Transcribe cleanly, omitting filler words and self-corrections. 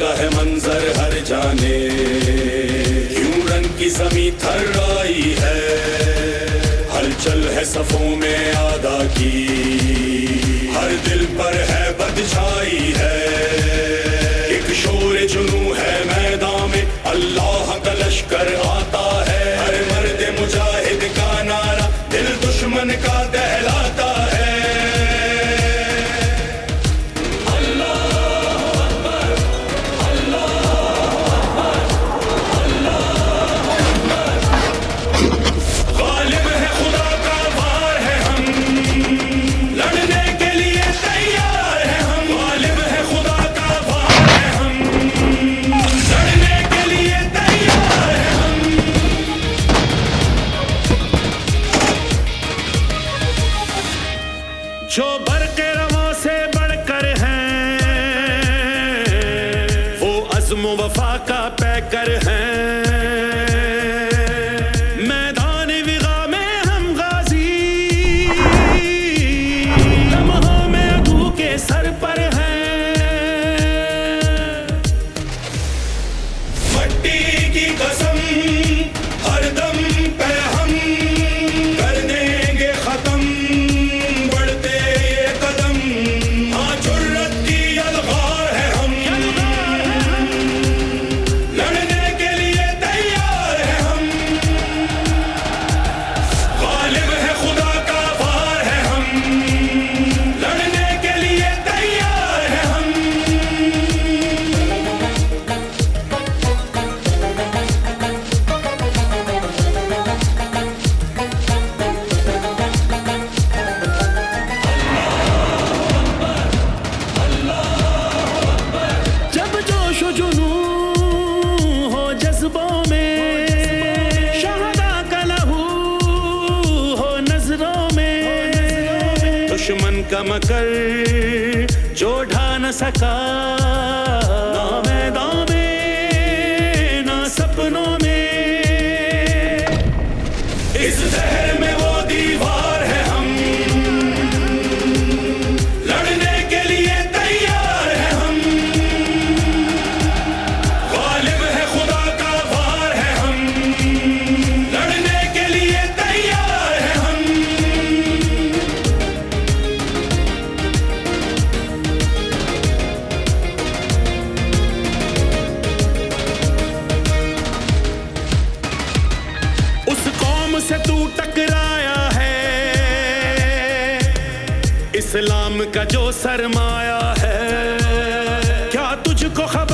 کا ہے منظر ہر جانے، کیوں رنگ کی زمیں تھر آئی ہے، ہلچل ہے صفوں میں آدھا کی، ہر دل پر ہے بد چھائی ہے، ایک شور جنوں ہے میدان میں، اللہ کا لشکر آتا ہے، ہر مرد مجاہد کا نعرہ دل دشمن کا دہلاتا ہے۔ جو برق رواں سے بڑھ کر ہیں، وہ عزم و وفا کا پیکر ہیں، میدان وغا میں ہم غازی، لمحوں میں عدو کے سر پر ہیں، مٹی کی قسم ہر دم پہ ہم کر دیں گے ختم، دشمن کا مکر جو ڈھا نہ سکا، نہ میدان میں نہ سپنوں میں، اس زہر میں وہ دیوار ہے، ہم لڑنے کے لیے تیار ہیں، ہم غالب ہے خدا کا وار ہے، ہم لڑنے کے لیے تیار ہیں، ہم سے تو ٹکرایا ہے، اسلام کا جو سرمایہ ہے، کیا تجھ کو خبر